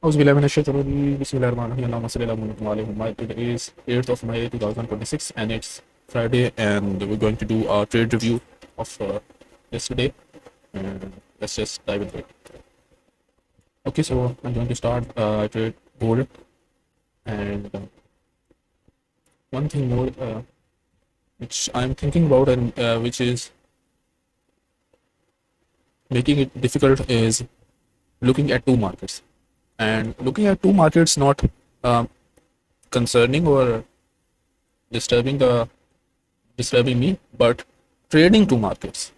Bismillahirrahmanirrahim. Today is 8th of May 2026 and it's Friday and we're going to do a trade review of yesterday and let's just dive into it. Okay, so I'm going to start trade gold and one thing more which I'm thinking about and which is making it difficult is looking at two markets and looking at two markets not um, concerning or disturbing the disturbing me, but trading two markets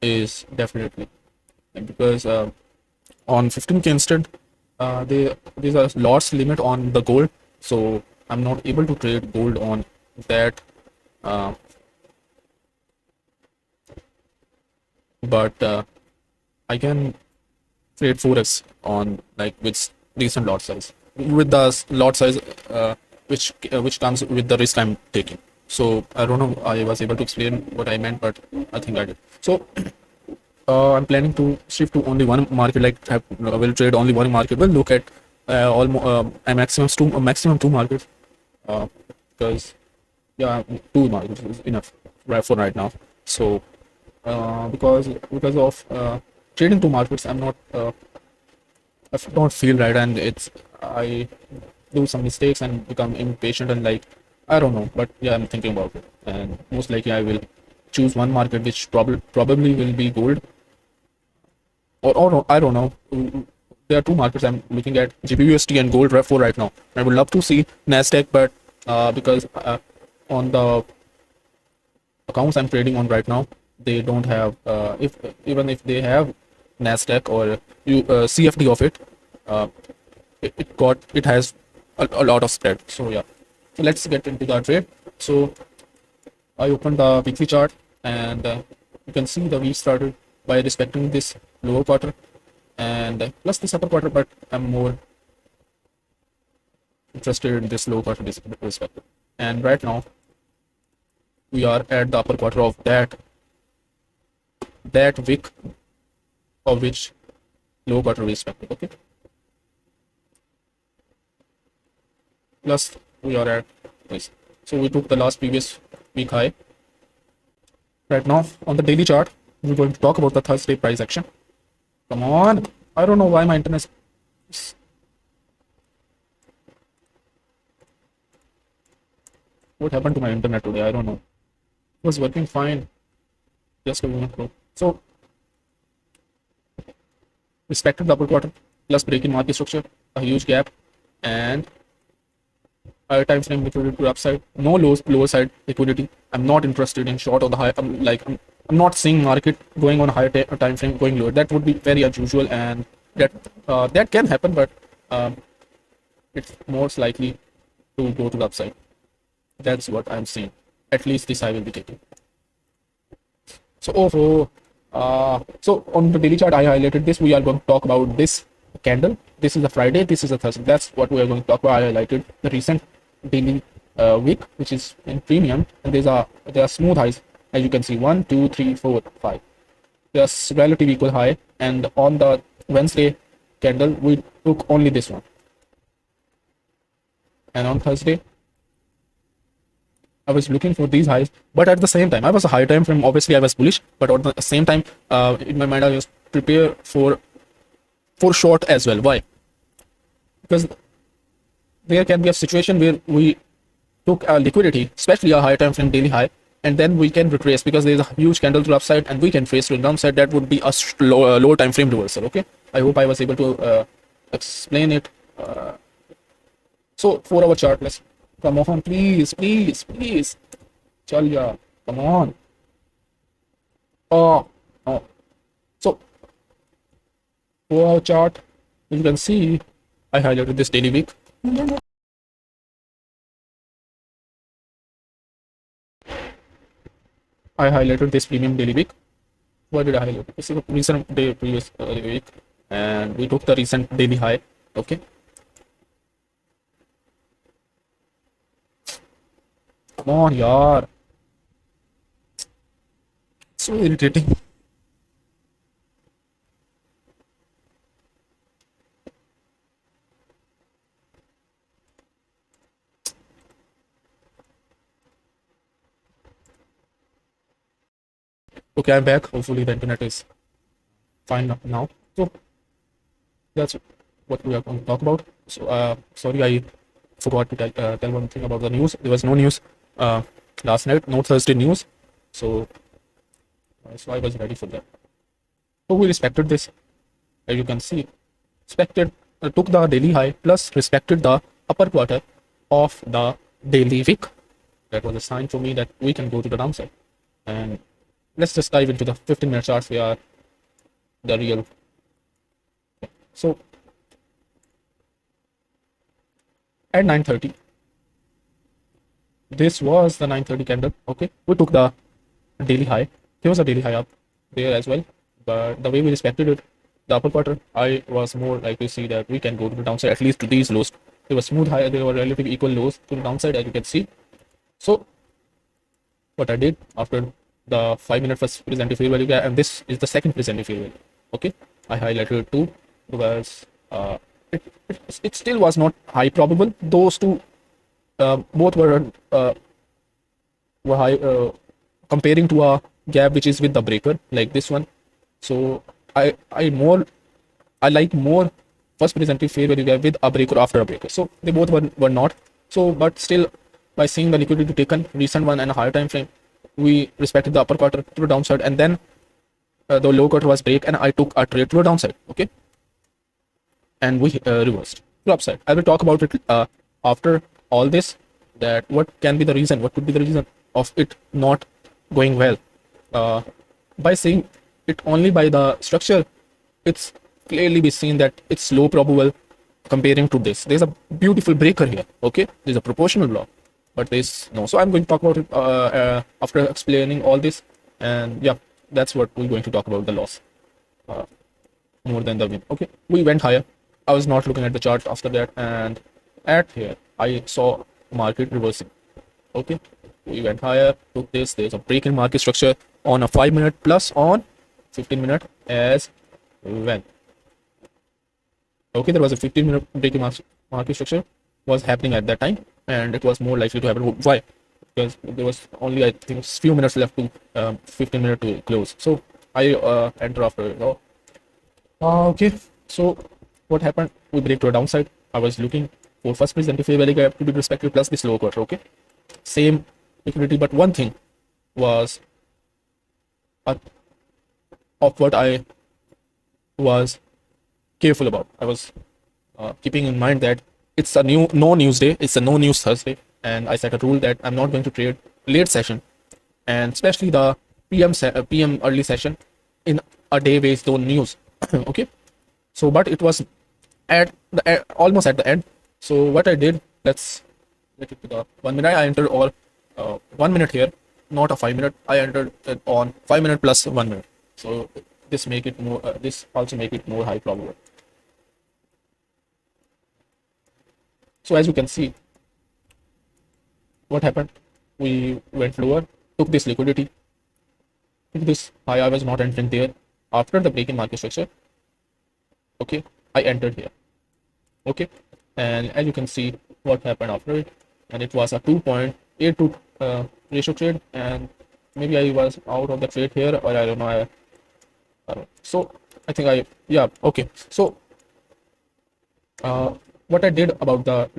is definitely because on 15K instant, there's a lots limit on the gold, so I'm not able to trade gold on that. Uh, but I can trade 4x on like with decent lot size with the lot size which comes with the risk I'm taking. So I don't know I was able to explain what I meant, but I think I did. So I'm planning to shift to only one market, like will trade only one market. We'll look at almost a maximum two markets because yeah, two markets is enough right for right now. So because of trading two markets, I don't feel right, and it's I do some mistakes and become impatient and like I don't know, but yeah, I'm thinking about it, and most likely I will choose one market which probably will be gold or I don't know. There are two markets I'm looking at: GBUSD and gold for right now. I would love to see Nasdaq, but because on the accounts I'm trading on right now, they don't have. If even if they have Nasdaq or CFD of it, uh, it has a lot of spread. So yeah, so let's get into the trade. So I opened the weekly chart and you can see the week started by respecting this lower quarter and plus this upper quarter, but I'm more interested in this lower quarter respective. And right now we are at the upper quarter of that wick of which lower quarter respective. Okay, plus we are at this. So we took the last previous week high. Right now on the daily chart, we're going to talk about the Thursday price action. Come on, I don't know why my internet. What happened to my internet today? I don't know. It was working fine just a moment ago. So respected the upper quarter plus breaking market structure, a huge gap, and higher time frame liquidity to upside. No lower side liquidity. I'm not interested in short or the high. I'm not seeing market going on a higher time frame going lower. That would be very unusual, and that can happen, but um, it's most likely to go to the upside. That's what I'm seeing. At least this I will be taking. So on the daily chart, I highlighted this. We are going to talk about this candle. This is a Friday. This is a Thursday. That's what we are going to talk about. I highlighted the recent daily wick, which is in premium, and there are smooth highs as you can see. 1, 2, 3, 4, 5. There's relative equal high, and on the Wednesday candle, we took only this one, and on Thursday I was looking for these highs, but at the same time, I was a high time frame. Obviously, I was bullish, but at the same time, in my mind, I was prepared for short as well. Why? Because there can be a situation where we took a liquidity, especially a high time frame daily high, and then we can retrace because there is a huge candle to the upside, and we can trace to the downside. That would be a lower time frame reversal. Okay, I hope I was able to explain it. So 4 hour chart, let's come on, please, chal ya, come on. Oh, no. So 4 hour chart, you can see I highlighted this daily week. I highlighted this premium daily week. Why did I highlight it? This is a recent day previous week, and we took the recent daily high. Okay, come on, yaar. So irritating. Okay, I'm back. Hopefully the internet is fine now. So that's what we are going to talk about. So sorry, I forgot to tell one thing about the news. There was no news uh, last night, no Thursday news. So so I was ready for that. So we respected this, as you can see. Respected took the daily high plus respected the upper quarter of the daily wick. That was a sign for me that we can go to the downside. And let's just dive into the 15-minute charts. We are the real. So at 9:30, this was the 9:30 candle. Okay, we took the daily high. There was a daily high up there as well, but the way we respected it, the upper quarter, I was more like to see that we can go to the downside at least to these lows. They were smooth high. They were relatively equal lows to the downside, as you can see. So what I did after the 5 minute first presented fair value gap, and this is the second presented fair value. Okay, I highlighted it too because it still was not high probable. Those two both were high comparing to a gap which is with the breaker like this one. So I like more first presented fair value gap with a breaker after a breaker. So they both were not. So but still, by seeing the liquidity taken recent one and a higher time frame, we respected the upper quarter to the downside, and then the low quarter was break, and I took a trade to the downside. Okay, and we reversed to upside. I will talk about it after all this. That what can be the reason? What could be the reason of it not going well? Uh, by seeing it only by the structure, it's clearly be seen that it's low probable comparing to this. There's a beautiful breaker here. Okay, there's a proportional block, but there's no. So I'm going to talk about it after explaining all this, and yeah, that's what we're going to talk about, the loss more than the win. Okay, we went higher. I was not looking at the chart after that, and at here I saw market reversing. Okay, we went higher, took this. There's a break in market structure on a 5 minute plus on 15 minute as well. Okay, there was a 15 minute break in market structure was happening at that time, and it was more likely to happen. Why? Because there was only, I think, few minutes left to 15 minute to close. So I enter after it. Okay, so what happened? We break to a downside. I was looking for first presented fair value gap to be respected plus this lower quarter. Okay, same liquidity, but one thing was of what I was careful about. I was keeping in mind that it's a no news day. It's a no news Thursday, and I set a rule that I'm not going to trade late session, and especially the PM early session in a day based on news. Okay, so but it was at the almost at the end. So what I did, let's get it to the 1 minute. I entered all 1 minute here, not a 5 minute. I entered it on 5 minute plus 1 minute. So this make it more. This also make it more high probable. So as you can see, what happened? We went lower, took this liquidity, took this high. I was not entering there. After the break in market structure, okay, I entered here. Okay, and as you can see, what happened after it, and it was a 2.82 ratio trade, and maybe I was out of the trade here, or I don't know. So I think yeah, okay. So what I did about the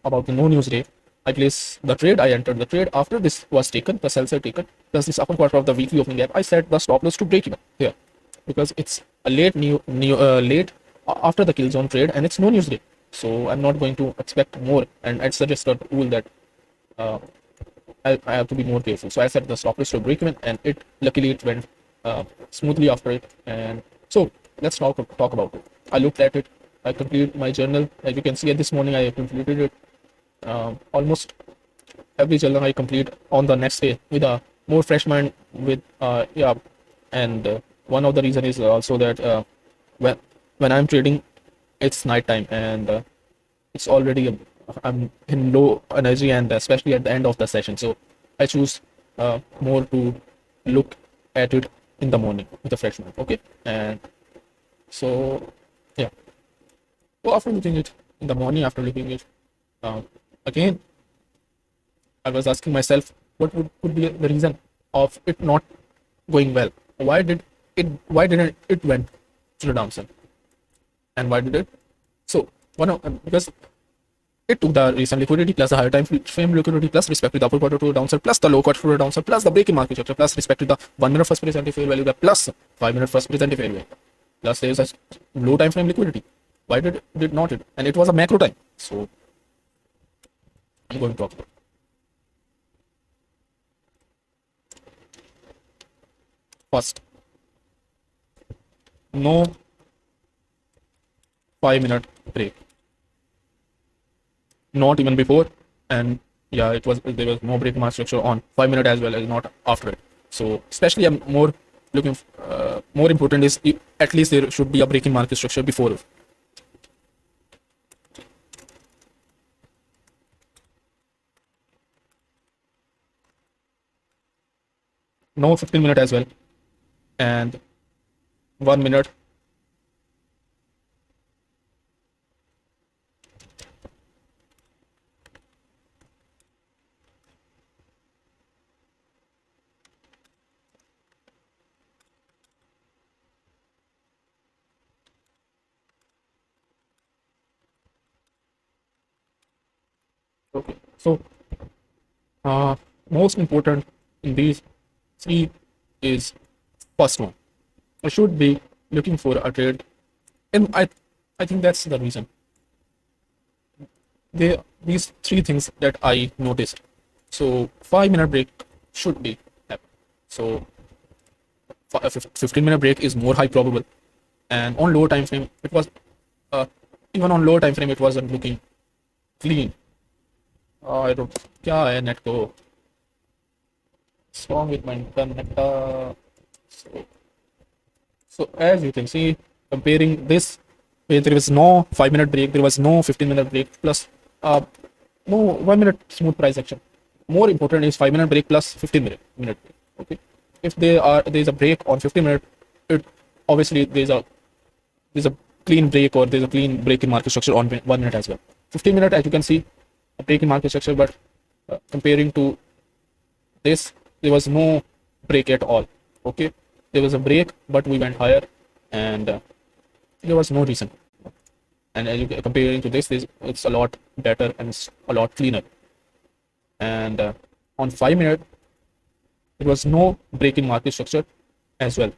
about the no news day, I placed the trade. I entered the trade after this was taken, the sell side taken, plus this upper quarter of the weekly opening gap. I set the stop loss to break even here because it's a late after the kill zone trade, and it's no news day. So I'm not going to expect more, and I'd suggest a rule that uh, I have to be more careful. So I set the stop loss to break even, and it luckily it went smoothly after it. And so let's talk about it. I looked at it. I completed my journal. As you can see, this morning I completed it. Almost every journal I complete on the next day with a more fresh mind. With yeah, and one of the reason is also that when I'm trading, it's night time, and it's already I'm in low energy, and especially at the end of the session. So I choose more to look at it in the morning with a fresh mind. Okay, and so yeah. So after looking it in the morning, after looking it again, I was asking myself what could be the reason of it not going well. Why didn't it went to the downside? And why did it? So because it took the recent liquidity plus the higher time frame liquidity plus respect to the upper quarter to the downside plus the low quarter to the downside plus the break in market structure plus respect to the 1 minute first presented fair value gap plus 5 minute first presented fair value plus there is a low time frame liquidity. Why did not it? And it was a macro time. So I'm going to talk about first. No 5 minute break, not even before, and yeah, it was there was no break market structure on 5 minute as well as not after it. So especially I'm more looking more important is at least there should be a breaking market structure before. No 15 minute as well, and 1 minute. Okay, so most important in these three is first one. I should be looking for a trade, and I think that's the reason. These three things that I noticed. So 5 minute break should be happen. So a 15 minute break is more high probable, and on lower time frame it was uh, even on lower time frame it wasn't looking clean. I don't क्या है net को wrong with my internet. So So as you can see, comparing this, where there was no 5 minute break, there was no 15 minute break, plus no 1 minute smooth price action. More important is 5 minute break plus 15 minute break. Okay, if there is a break on 15 minute, it obviously there's a clean break or there's a clean break in market structure on 1 minute as well. 15 minute, as you can see, a break in market structure, but comparing to this, there was no break at all. Okay, there was a break, but we went higher, and there was no reason. And as you comparing to this, it's a lot better and it's a lot cleaner. And on 5 minute, there was no break in market structure as well,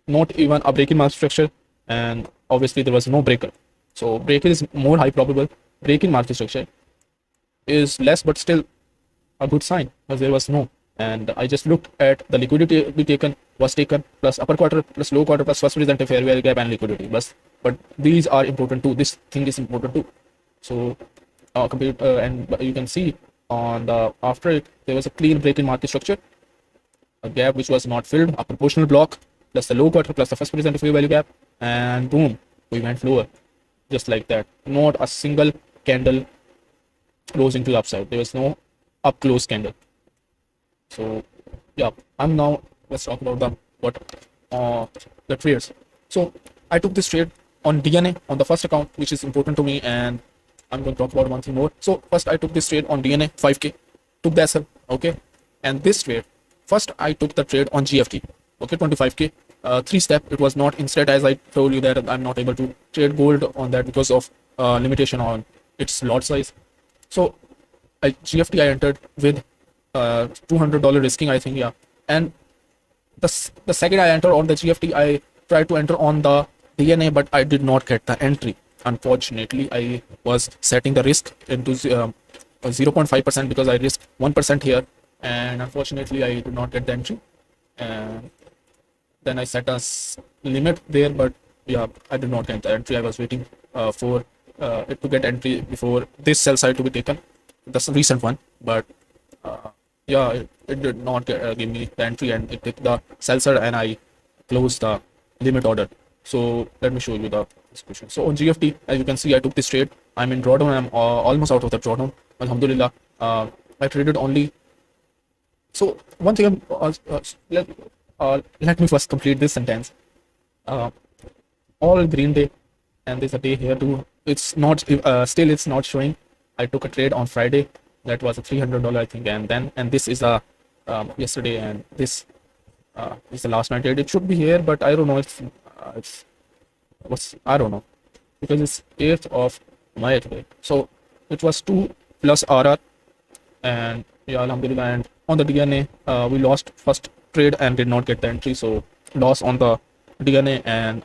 not even a break in market structure, and obviously there was no breaker. So breaker is more high probable. Break in market structure is less, but still a good sign because there was no. And I just looked at the liquidity was taken plus upper quarter plus low quarter plus first presented fair value gap and liquidity. But these are important too. This thing is important too. So and you can see on the after it there was a clean break in market structure, a gap which was not filled, a proportional block plus the low quarter plus the first presented fair value gap, and boom, we went lower just like that. Not a single candle closing to the upside. There was no up close candle. So yeah, I'm now let's talk about the trades. So I took this trade on DNA on the first account, which is important to me, and I'm going to talk about one thing more. So first I took this trade on DNA 5K, took the SL, okay, and this trade first I took the trade on GFT, okay, 25K. Three step. It was not instant, as I told you that I'm not able to trade gold on that because of limitation on its lot size. So GFT I entered with $200 risking, I think, yeah. And the second I entered on the GFT, I tried to enter on the DNA, but I did not get the entry. Unfortunately, I was setting the risk into 0.5% because I risked 1% here, and unfortunately, I did not get the entry. And then I set a limit there, but yeah, I did not get the entry. I was waiting for it to get entry before this sell side to be taken. That's a recent one, but yeah, it did not give me the entry, and it took the sell side, and I closed the limit order. So let me show you the description. So on GFT, as you can see, I took this trade. I'm in drawdown. I'm almost out of the drawdown. Alhamdulillah. I traded only. So one thing, let me first complete this sentence. Uh, all green day, and there's a day here too. It's not still it's not showing. I took a trade on Friday. That was a $300, I think, and this is a yesterday, and this It's the last 98. It should be here, but I don't know. It's what's I don't know because it's 8th of May today. So it was 2 plus RR, and yeah, Alhamdulillah. And on the DNA, we lost first trade and did not get the entry. So loss on the DNA and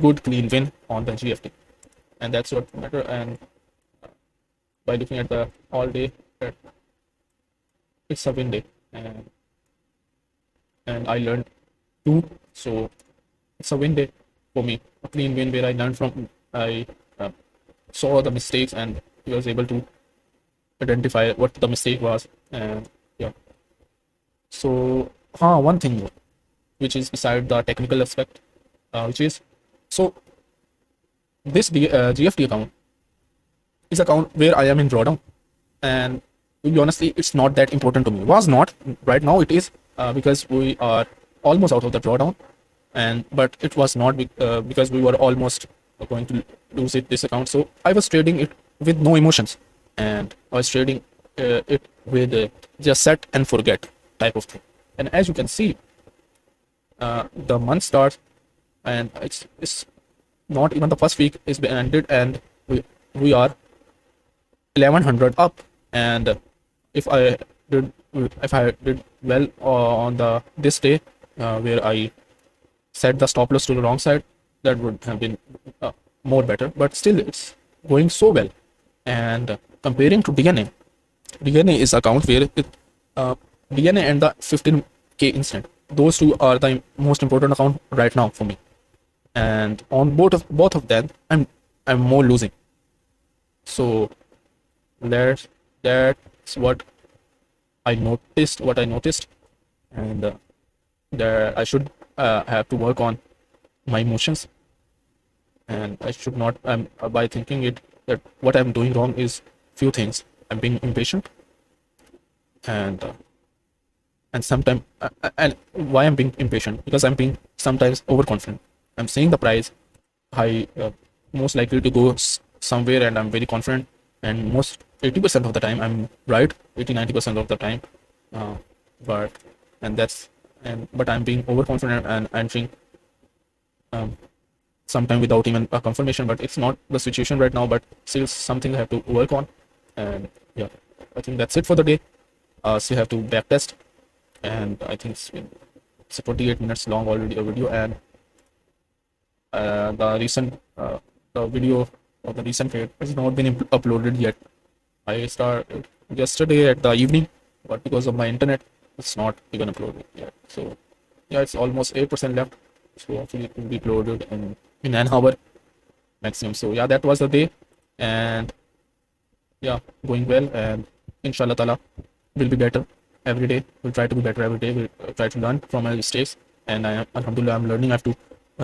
good clean win on the GFT, and that's what matter. And by looking at the all day, uh, it's a win day, and I learned too. So it's a win day for me, a clean win where I learned from. I saw the mistakes and was able to identify what the mistake was, and yeah. So, one thing more, which is beside the technical aspect, which is so GFT account is account where I am in drawdown, and to be honestly, it's not that important to me. Was not right now. It is because we are almost out of the drawdown, and but it was not because we were almost going to lose this account. So I was trading it with no emotions, and I was trading it with just set and forget type of thing. And as you can see, the month starts, and it's not even the first week is been ended, and we are 1100 up. And if I did well on the this day where I set the stop loss to the wrong side, that would have been more better. But still, it's going so well. And comparing to DNA is account where DNA and the 15K instant, those two are the most important account right now for me. And on both of them, I'm more losing. So that's what I noticed. And that I should have to work on my emotions, and I should not. By thinking it that what I'm doing wrong is few things. I'm being impatient, and sometimes and why I'm being impatient, because I'm being sometimes overconfident. I'm seeing the price high, most likely to go somewhere, and I'm very confident. And most 80% of the time I'm right, 80-90% of the time. uh, but and that's and but I'm being overconfident and entering um, sometime without even a confirmation. But it's not the situation right now, but still something I have to work on. And yeah, I think that's it for the day. So you have to backtest, and I think it's a 28 minutes long already a video. And the video of the recent trade has not been uploaded yet. I started yesterday at the evening, but because of my internet, it's not even uploaded yet. So yeah, it's almost 8% left. So hopefully it will be uploaded in an hour maximum. So yeah, that was the day, and yeah, going well. And inshallah ta'ala will be better every day. We'll try to be better every day. We'll try to learn from my mistakes. And alhamdulillah, I'm learning. I have to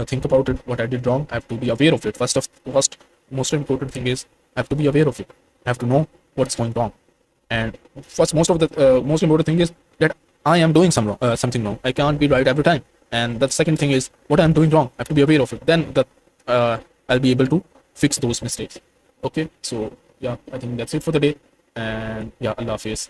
think about it, what I did wrong. I have to be aware of it. First, most important thing is I have to be aware of it. I have to know what's going wrong. And first, most important thing is that I am doing something wrong. I can't be right every time. And the second thing is what I'm doing wrong. I have to be aware of it. Then I'll be able to fix those mistakes. Okay, so yeah, I think that's it for the day. And yeah, Allah Hafiz.